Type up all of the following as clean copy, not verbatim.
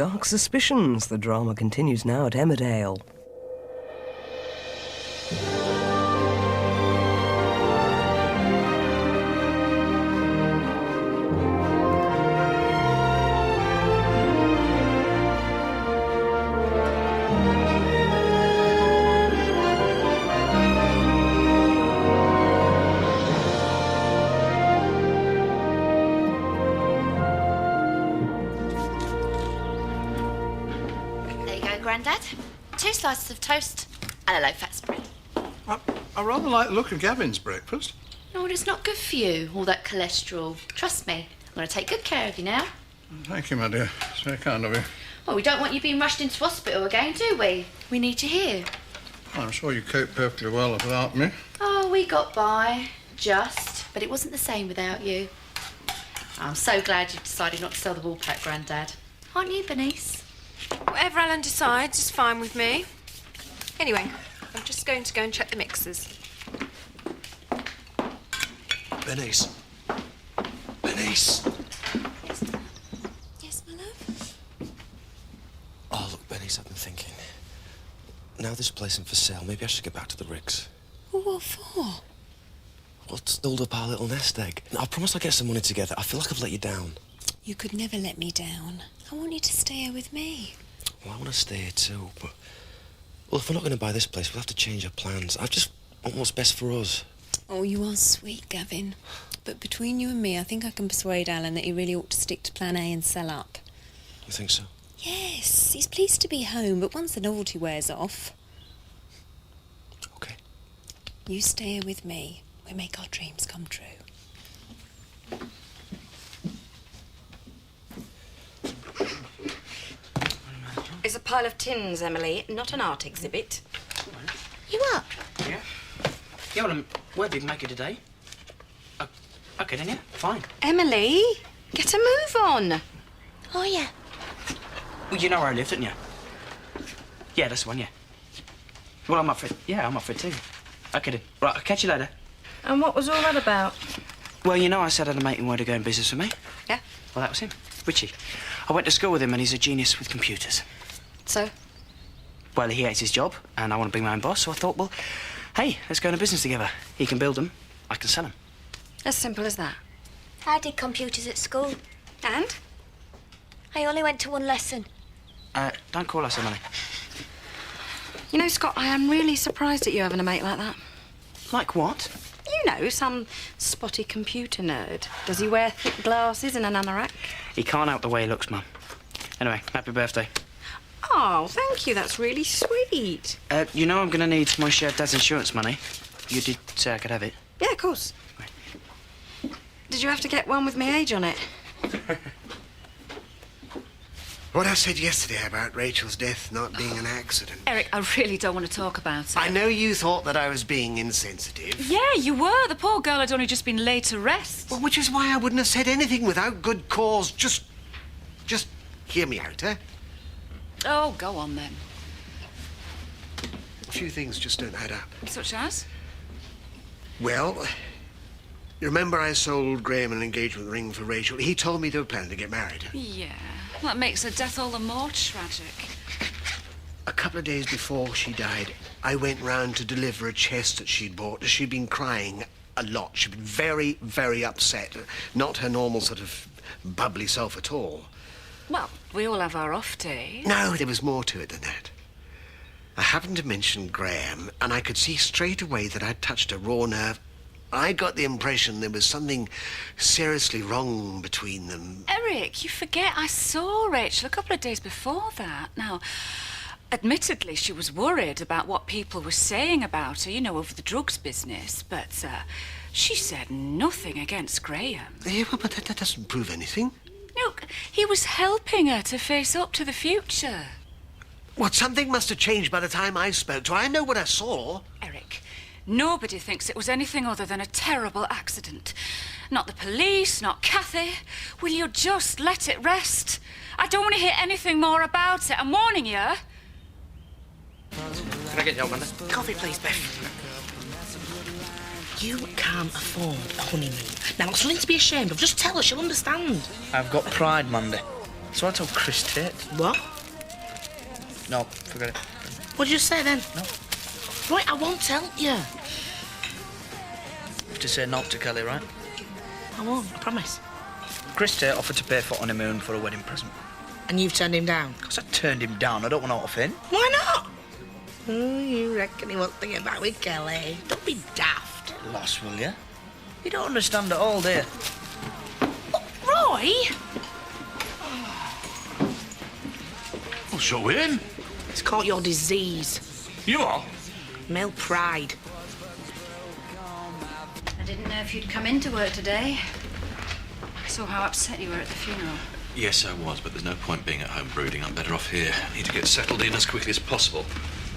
Dark suspicions. The drama continues now at Emmerdale. Grandad. 2 slices of toast and a low-fat spread. I rather like the look of Gavin's breakfast. No, it's not good for you, all that cholesterol. Trust me, I'm going to take good care of you now. Thank you, my dear. It's very kind of you. Well, we don't want you being rushed into hospital again, do we? We need you here. I'm sure you coped perfectly well without me. Oh, we got by. Just. But it wasn't the same without you. I'm so glad you've decided not to sell the wool pack, Grandad. Aren't you, Bernice? Whatever Alan decides is fine with me. Anyway, I'm just going to go and check the mixers. Bernice. Bernice. Yes, my love? Oh, look, Bernice, I've been thinking. Now this place isn't for sale, maybe I should get back to the rigs. Well, what for? Well, to build up our little nest egg. I promise I'll get some money together. I feel like I've let you down. You could never let me down. I want you to stay here with me. Well, I want to stay here too, but... Well, if we're not going to buy this place, we'll have to change our plans. I just want what's best for us. Oh, you are sweet, Gavin. But between you and me, I think I can persuade Alan that he really ought to stick to plan A and sell up. You think so? Yes, he's pleased to be home, but once the novelty wears off... OK. You stay here with me. We make our dreams come true. It's a pile of tins, Emily, not an art exhibit. You up? Yeah. Yeah, well, where did you make it today? OK, then, yeah, fine. Emily, get a move on. Oh, yeah. Well, you know where I live, don't you? Yeah, that's the one, yeah. Well, I'm up for it. Yeah, I'm up for it too. OK, then. Right, I'll catch you later. And what was all that about? Well, you know I said I had a mate who wanted to go in business with me? Yeah. Well, that was him, Richie. I went to school with him and he's a genius with computers. So? Well, he hates his job and I want to be my own boss, so I thought, well, hey, let's go into business together. He can build them, I can sell them. As simple as that. I did computers at school. And? I only went to one lesson. Don't call us, Emily. You know, Scott, I am really surprised at you having a mate like that. Like what? You know, some spotty computer nerd. Does he wear thick glasses and an anorak? He can't help the way he looks, Mum. Anyway, happy birthday. Oh, thank you. That's really sweet. You know I'm going to need my share of Dad's insurance money. You did say I could have it. Yeah, of course. Right. Did you have to get one with my age on it? What I said yesterday about Rachel's death not being an accident. Eric, I really don't want to talk about it. I know you thought that I was being insensitive. Yeah, you were. The poor girl had only just been laid to rest. Well, which is why I wouldn't have said anything without good cause. Just hear me out, eh? Oh, go on then. A few things just don't add up. Such as? Well, you remember I sold Graham an engagement ring for Rachel? He told me they were planning to get married. Yeah. That makes her death all the more tragic. A couple of days before she died, I went round to deliver a chest that she'd bought. She'd been crying a lot. She'd been very, very upset. Not her normal sort of bubbly self at all. Well, we all have our off days. No, there was more to it than that. I happened to mention Graham, and I could see straight away that I'd touched a raw nerve. I got the impression there was something seriously wrong between them. Eric, you forget I saw Rachel a couple of days before that. Now, admittedly, she was worried about what people were saying about her, you know, over the drugs business, but she said nothing against Graham. Yeah, well, but that doesn't prove anything. Look, he was helping her to face up to the future. Well, something must have changed by the time I spoke to her. I know what I saw. Eric, nobody thinks it was anything other than a terrible accident. Not the police, not Kathy. Will you just let it rest? I don't want to hear anything more about it. I'm warning you. Can I get the old one? Coffee, please, Beth. You can't afford a honeymoon. Now, it's something to be ashamed of. Just tell her, she'll understand. I've got Pride Monday. So I told Chris Tate. What? No, forget it. What did you say then? No. Right, I won't tell you. You have to say no to Kelly, right? I won't, I promise. Chris Tate offered to pay for honeymoon for a wedding present. And you've turned him down? Because I turned him down. I don't want to offend. Why not? Oh, you reckon he wants to get back with Kelly? Don't be daft. Get lost, will you? You don't understand at all, do you? Roy? Well, show him. It's called your disease. You are? Male pride. I didn't know if you'd come into work today. I saw how upset you were at the funeral. Yes, I was, but there's no point being at home brooding. I'm better off here. I need to get settled in as quickly as possible.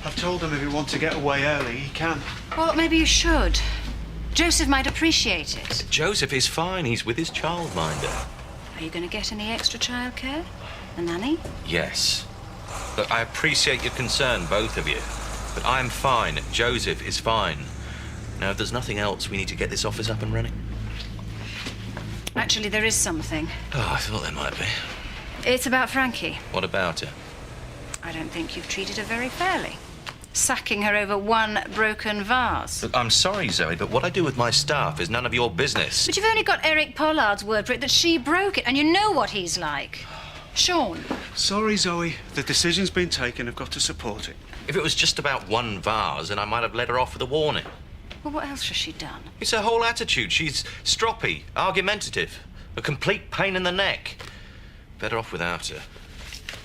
I've told him if he wants to get away early, he can. Well, maybe you should. Joseph might appreciate it. Joseph is fine. He's with his childminder. Are you going to get any extra childcare? A nanny? Yes. Look, I appreciate your concern, both of you. But I'm fine. Joseph is fine. Now, if there's nothing else, we need to get this office up and running. Actually, there is something. Oh, I thought there might be. It's about Frankie. What about her? I don't think you've treated her very fairly. Sacking her over one broken vase. Look, I'm sorry, Zoe, but what I do with my staff is none of your business. But you've only got Eric Pollard's word for it that she broke it, and you know what he's like. Sean. Sorry, Zoe. The decision's been taken. I've got to support it. If it was just about one vase, then I might have let her off with a warning. Well, what else has she done? It's her whole attitude. She's stroppy, argumentative, a complete pain in the neck. Better off without her.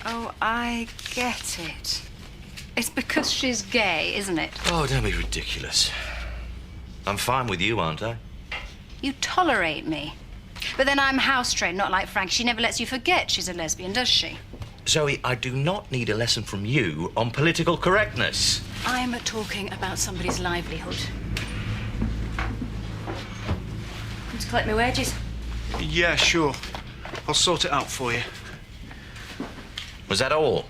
Oh, I get it. It's because she's gay, isn't it? Oh, don't be ridiculous. I'm fine with you, aren't I? You tolerate me. But then I'm house-trained, not like Frank. She never lets you forget she's a lesbian, does she? Zoe, I do not need a lesson from you on political correctness. I'm talking about somebody's livelihood. Come to collect my wages. Yeah, sure. I'll sort it out for you. Was that all?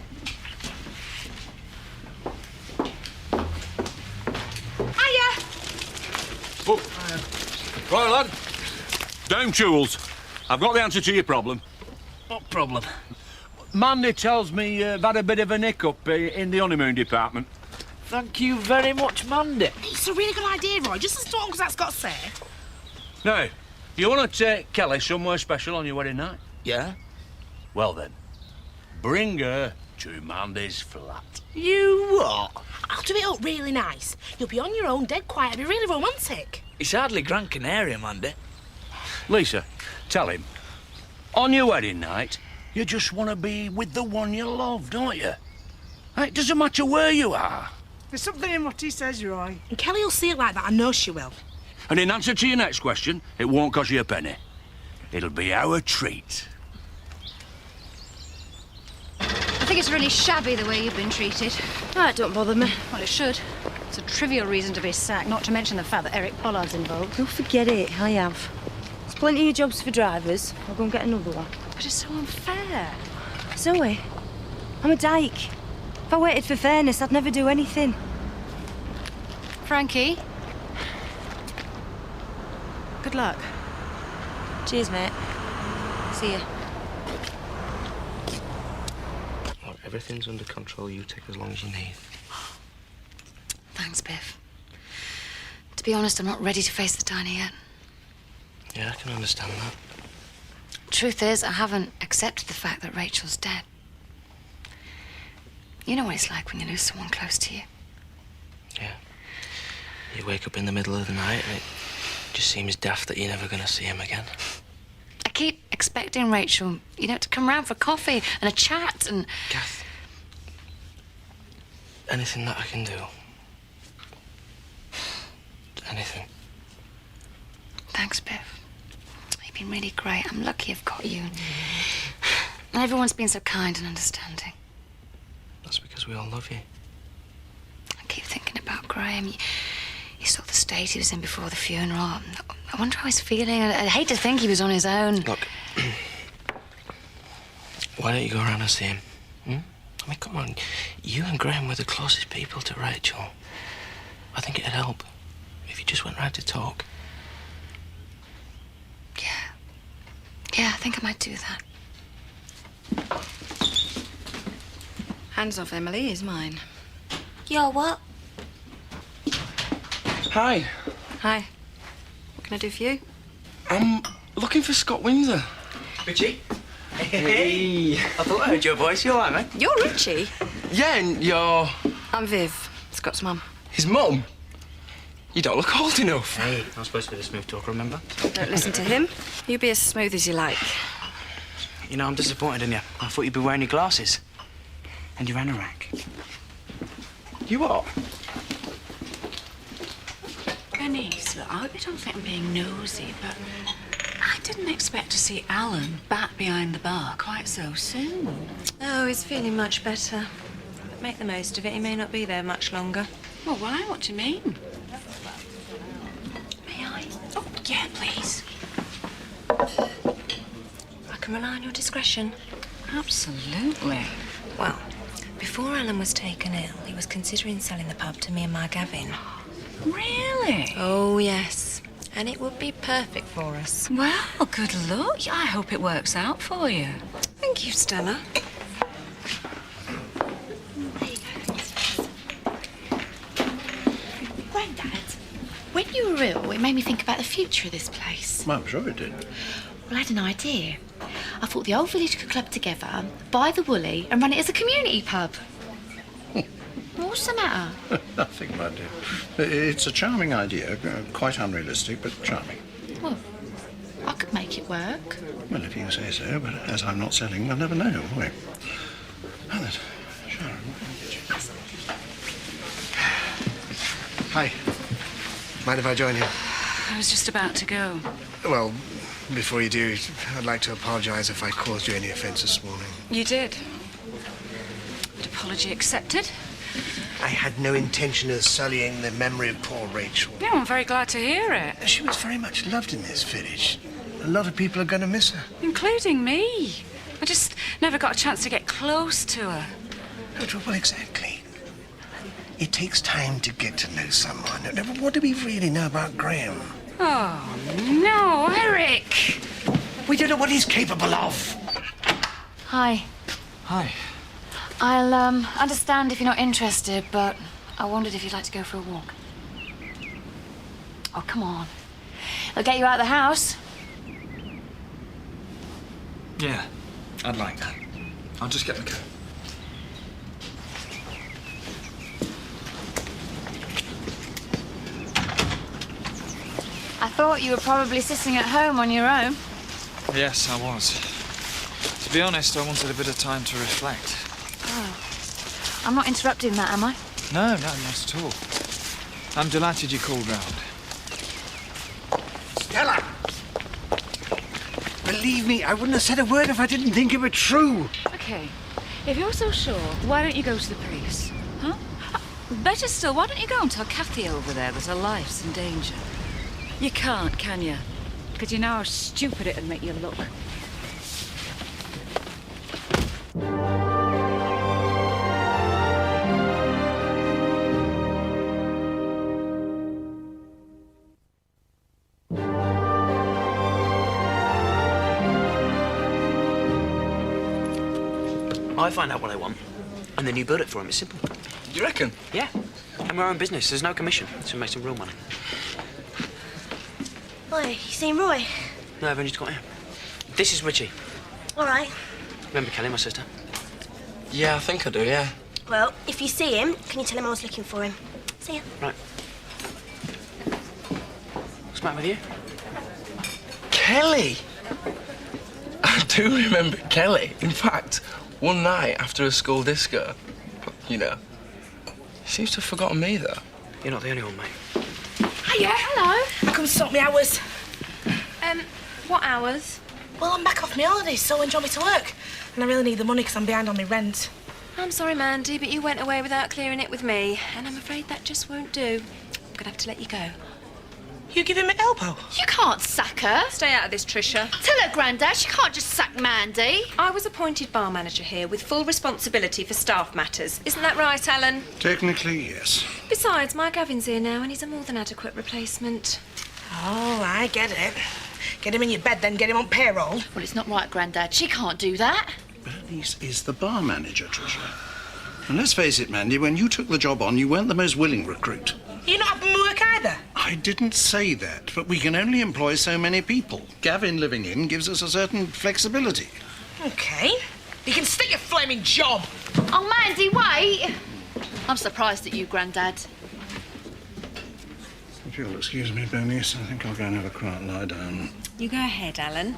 Hiya! Oh. Right, lad. Down tools. I've got the answer to your problem. What problem? Mandy tells me you've had a bit of a hiccup in the honeymoon department. Thank you very much, Mandy. It's a really good idea, Roy. Just as long as that's got to say. Now, you want to take Kelly somewhere special on your wedding night? Yeah? Well then, bring her to Mandy's flat. You what? I'll do it up really nice. You'll be on your own, dead quiet. It'll be really romantic. It's hardly Gran Canaria, Mandy. Lisa, tell him, on your wedding night, you just want to be with the one you love, don't you? It doesn't matter where you are. There's something in what he says, Roy. And Kelly will see it like that. I know she will. And in answer to your next question, it won't cost you a penny. It'll be our treat. I think it's really shabby the way you've been treated. That don't bother me. Well, it should. It's a trivial reason to be sacked, not to mention the fact that Eric Pollard's involved. Don't forget it, I have. There's plenty of jobs for drivers. I'll go and get another one. But it's so unfair. Zoe, I'm a dyke. If I waited for fairness, I'd never do anything. Frankie? Good luck. Cheers, mate. See ya. Look, everything's under control. You take as long as you need. Thanks, Biff. To be honest, I'm not ready to face the diner yet. Yeah, I can understand that. Truth is, I haven't accepted the fact that Rachel's dead. You know what it's like when you lose someone close to you. Yeah. You wake up in the middle of the night and it just seems daft that you're never going to see him again. I keep expecting Rachel, you know, to come round for coffee and a chat and... Kath, anything that I can do. Anything. Thanks, Biff. You've been really great. I'm lucky I've got you. And everyone's been so kind and understanding. That's because we all love you. I keep thinking about Graham. You saw the state he was in before the funeral. I wonder how he's feeling. I'd hate to think he was on his own. Look, why don't you go around and see him? Hmm? I mean, come on. You and Graham were the closest people to Rachel. I think it'd help if you just went round to talk. Yeah, I think I might do that. Hands off, Emily, is mine. You're what? Hi. Hi. What can I do for you? I'm looking for Scott Windsor. Richie? Hey! I thought I heard your voice. You all right, mate? You're Richie? Yeah, and you're... I'm Viv, Scott's mum. his mum? You don't look old enough. Hey, I'm supposed to be the smooth talker, remember? Don't listen to him. You be as smooth as you like. You know, I'm disappointed in you. I thought you'd be wearing your glasses. And your anorak. You what? Bernice, look, I hope you don't think I'm being nosy, but I didn't expect to see Alan back behind the bar quite so soon. Oh, he's feeling much better. But make the most of it. He may not be there much longer. Well, why? What do you mean? May I? Oh, yeah, please. I can rely on your discretion. Absolutely. Well, before Alan was taken ill, he was considering selling the pub to me and my Gavin. Really? Oh, yes. And it would be perfect for us. Well, good luck. I hope it works out for you. Thank you, Stella. Grandad, when you were ill, it made me think about the future of this place. Well, I'm sure it did. Well, I had an idea. I thought the old village could club together, buy the Woolly, and run it as a community pub. What's the matter? Nothing, my dear. It's a charming idea, quite unrealistic, but charming. Well, I could make it work. Well, if you say so, but as I'm not selling, we'll never know, will we? Oh, that, Sharon, Hi. Mind if I join you? I was just about to go. Well, before you do, I'd like to apologise if I caused you any offence this morning. You did. But apology accepted. I had no intention of sullying the memory of poor Rachel. Yeah, I'm very glad to hear it. She was very much loved in this village. A lot of people are going to miss her. Including me. I just never got a chance to get close to her. Well, exactly. It takes time to get to know someone. What do we really know about Graham? Oh, no, Eric! We don't know what he's capable of. Hi. Hi. I'll, understand if you're not interested, but I wondered if you'd like to go for a walk. Oh, come on. I'll get you out of the house. Yeah, I'd like that. I'll just get the coat. I thought you were probably sitting at home on your own. Yes, I was. To be honest, I wanted a bit of time to reflect. Oh. I'm not interrupting that, am I? No, not at all. I'm delighted you called round. Stella! Believe me, I wouldn't have said a word if I didn't think it were true. Okay, if you're so sure, why don't you go to the police? Huh? Better still, why don't you go and tell Kathy over there that her life's in danger? You can't, can you? Because you know how stupid it'd make you look. I find out what I want, and then you build it for him. It's simple. You reckon? Yeah. And we're our own business. There's no commission, so we make some real money. Oi, you seen Roy? No, I've only just got here. This is Richie. All right. Remember Kelly, my sister? Yeah, I think I do, yeah. Well, if you see him, can you tell him I was looking for him? See ya. Right. What's the matter with you? Kelly! I do remember Kelly. In fact, one night after a school disco, you know, he seems to have forgotten me, though. You're not the only one, mate. Hiya. Hello. Come sort me hours. What hours? Well, I'm back off my holidays, so enjoy me to work. And I really need the money because I'm behind on my rent. I'm sorry, Mandy, but you went away without clearing it with me, and I'm afraid that just won't do. I'm gonna have to let you go. You giving me elbow? You can't sack her. Stay out of this, Tricia. Tell her, Grandad, she can't just sack Mandy. I was appointed bar manager here with full responsibility for staff matters. Isn't that right, Alan? Technically, yes. Besides, my Gavin's here now, and he's a more than adequate replacement. Oh, I get it. Get him in your bed, then get him on payroll. Well, it's not right, Grandad. She can't do that. Bernice is the bar manager, Tricia. And let's face it, Mandy, when you took the job on, you weren't the most willing recruit. You're not having work either. I didn't say that, but we can only employ so many people. Gavin living in gives us a certain flexibility. OK. You can stick your flaming job. Oh, Mandy, wait! I'm surprised at you, Grandad. If you'll excuse me, Bernice, I think I'll go and have a quiet lie down. You go ahead, Alan.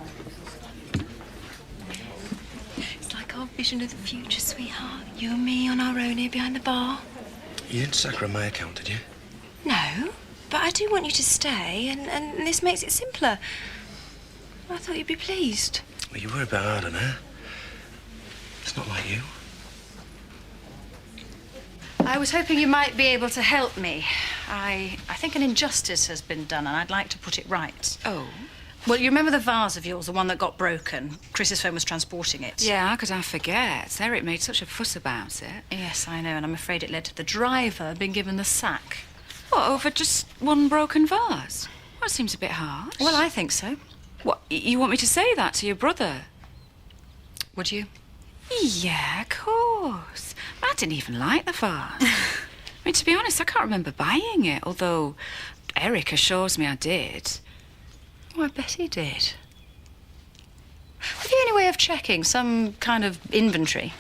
It's like our vision of the future, sweetheart. You and me on our own here behind the bar. You didn't sack her on my account, did you? No, but I do want you to stay, and this makes it simpler. I thought you'd be pleased. Well, you were a bit hard on her. It's not like you. I was hoping you might be able to help me. I think an injustice has been done, and I'd like to put it right. Oh? Well, you remember the vase of yours, the one that got broken? Chris's phone was transporting it. Yeah, how could I forget? Eric made such a fuss about it. Yes, I know, and I'm afraid it led to the driver being given the sack. What, over just one broken vase? Well, it seems a bit harsh. Well, I think so. What, you want me to say that to your brother? Would you? Yeah, of course. I didn't even like the vase. I mean, to be honest, I can't remember buying it, although Eric assures me I did. Oh, I bet he did. Have you any way of checking some kind of inventory?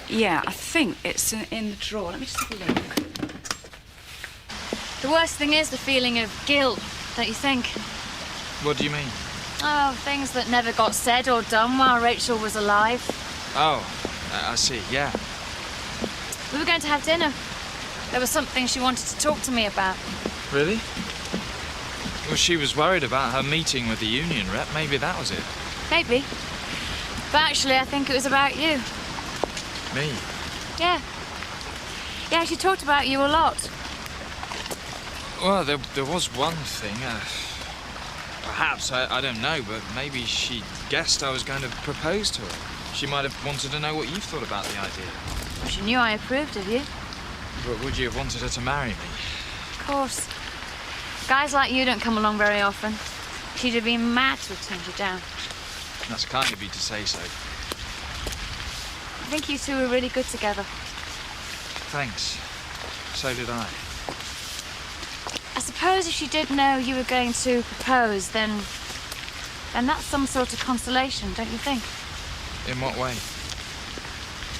Yeah, I think it's in the drawer. Let me just have a look. The worst thing is the feeling of guilt, don't you think? What do you mean? Oh, things that never got said or done while Rachel was alive. Oh, I see, yeah. We were going to have dinner. There was something she wanted to talk to me about. Really? Well, she was worried about her meeting with the union rep. Maybe that was it. Maybe. But actually, I think it was about you. Me? Yeah. Yeah, she talked about you a lot. Well, there was one thing. Perhaps, I don't know, but maybe she guessed I was going to propose to her. She might have wanted to know what you thought about the idea. Well, she knew I approved of you. But would you have wanted her to marry me? Of course. Guys like you don't come along very often. She'd have been mad to have turned you down. That's kind of you to say so. I think you two were really good together. Thanks. So did I. I suppose if she did know you were going to propose, then that's some sort of consolation, don't you think? In what way?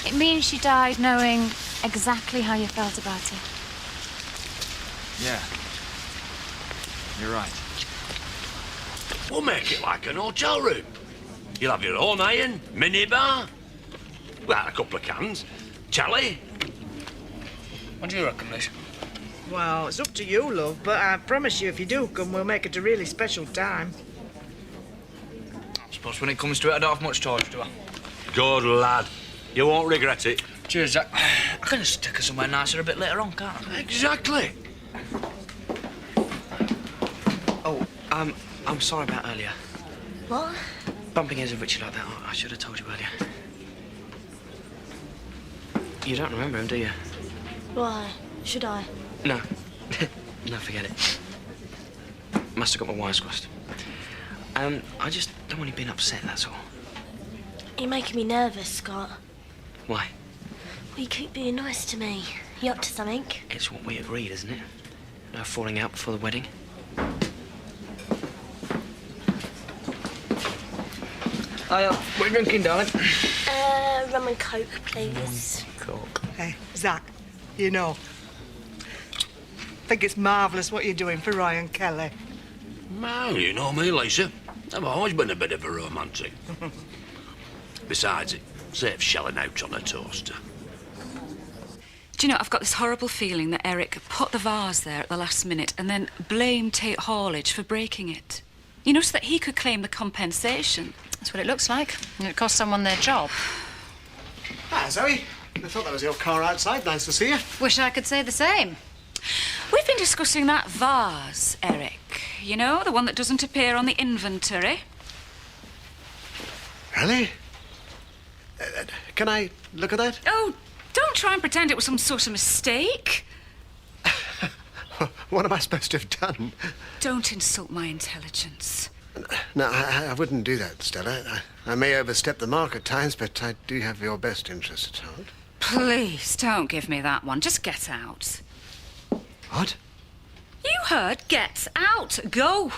It means she died knowing exactly how you felt about her. Yeah. You're right. We'll make it like an hotel room. You'll have your own iron, minibar. Well, a couple of cans. Telly. What do you reckon, Liz? Well, it's up to you, love, but I promise you if you do come, we'll make it a really special time. I suppose when it comes to it, I don't have much choice, do I? Good lad. You won't regret it. Cheers, Jack. I can just take her somewhere nicer a bit later on, can't I? Exactly. Oh, I'm sorry about earlier. What? Bumping into Richard like that, I should have told you earlier. You don't remember him, do you? Why? Should I? No. No, forget it. Must have got my wires crossed. I just don't want you being upset, that's all. You're making me nervous, Scott. Why? Well, you keep being nice to me. You up to something? It's what we agreed, isn't it? No falling out before the wedding. Hiya, what are you drinking, darling? Rum and Coke, please. Coke. Hey, Zach, you know, I think it's marvellous what you're doing for Ryan Kelly. Well, you know me, Lisa. I've always been a bit of a romantic. Besides, it saves shelling out on a toaster. Do you know, I've got this horrible feeling that Eric put the vase there at the last minute and then blamed Tate Haulage for breaking it. You know, so that he could claim the compensation. That's what it looks like. And it cost someone their job. Hi, Zoe. I thought that was your car outside. Nice to see you. Wish I could say the same. We've been discussing that vase, Eric. You know, the one that doesn't appear on the inventory. Really? Can I look at that? Oh, don't try and pretend it was some sort of mistake. What am I supposed to have done? Don't insult my intelligence. No, I wouldn't do that, Stella. I may overstep the mark at times, but I do have your best interests at heart. Please, don't give me that one. Just get out. What? You heard. Get out. Go.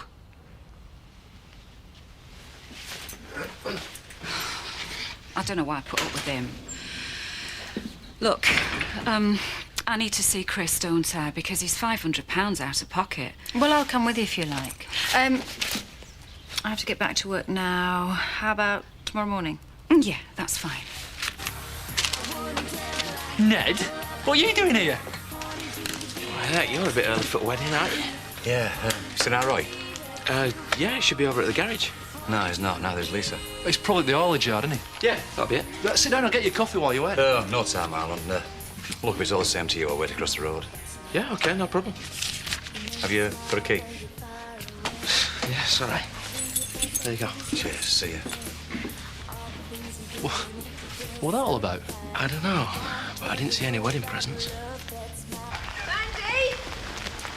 I don't know why I put up with him. Look, I need to see Chris, don't I? Because he's £500 out of pocket. Well, I'll come with you if you like. I have to get back to work now. How about tomorrow morning? Yeah, that's fine. Ned, what are you doing here? Well, you're a bit early for a wedding, aren't you? Yeah, is it all right? Yeah, it should be over at the garage. No, it's not. Neither is Lisa. It's probably the oilage yard, isn't he? Yeah, that'll be it. Sit down and get your coffee while you're wait. Oh, no time, Alan. Look, if it's all the same to you, I'll wait across the road. Yeah, OK, no problem. Have you got a key? Yeah, sorry. There you go. Cheers, see you. What that all about? I don't know, but I didn't see any wedding presents. Mandy!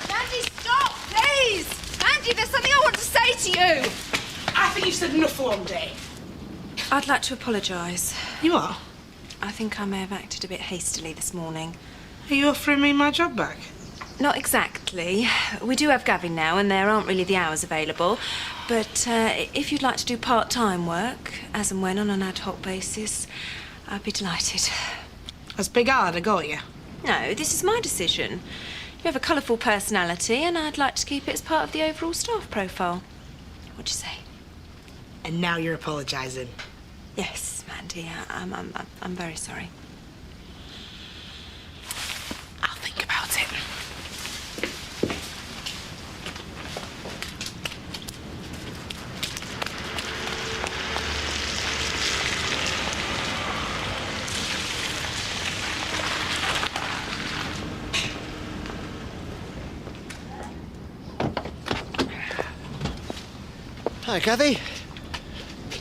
Mandy, stop, please! Mandy, there's something I want to say to you! I think you've said enough for one day. I'd like to apologise. You are? I think I may have acted a bit hastily this morning. Are you offering me my job back? Not exactly. We do have Gavin now, and there aren't really the hours available. But if you'd like to do part-time work, as and when on an ad hoc basis, I'd be delighted. That's big hard, I got you. No, this is my decision. You have a colourful personality, and I'd like to keep it as part of the overall staff profile. What do you say? And now you're apologising. Yes, Mandy, I'm very sorry. I'll think about it. Hi, Kathy.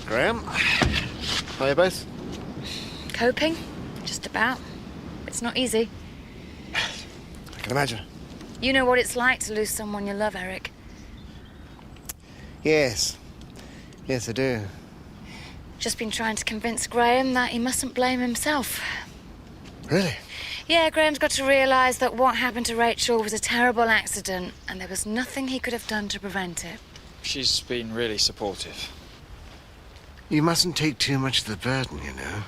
Graham. How are you both? Coping? Just about. It's not easy. I can imagine. You know what it's like to lose someone you love, Eric. Yes. Yes, I do. Just been trying to convince Graham that he mustn't blame himself. Really? Yeah, Graham's got to realise that what happened to Rachel was a terrible accident and there was nothing he could have done to prevent it. She's been really supportive. You mustn't take too much of the burden, you know.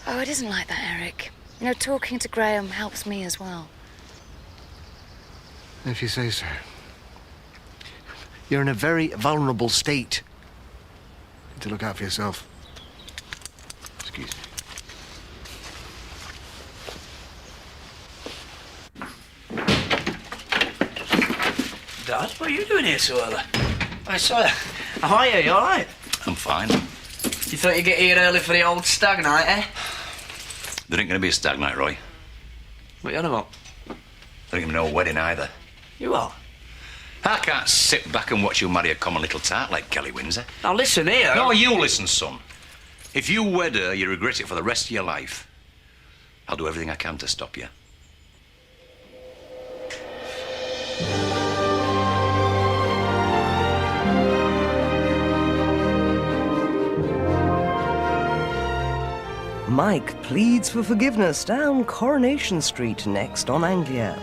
Oh, it isn't like that, Eric. You know, talking to Graham helps me as well. If you say so. You're in a very vulnerable state. You need to look out for yourself. Excuse me. Dad, what are you doing here so early? I saw you. How are you? You all right? I'm fine. You thought you'd get here early for the old stag night, eh? There ain't going to be a stag night, Roy. What are you on about? There ain't going to be no wedding either. You are? I can't sit back and watch you marry a common little tart like Kelly Windsor. Now listen here. No, you listen, son. If you wed her, you regret it for the rest of your life. I'll do everything I can to stop you. Mike pleads for forgiveness down Coronation Street next on Anglia.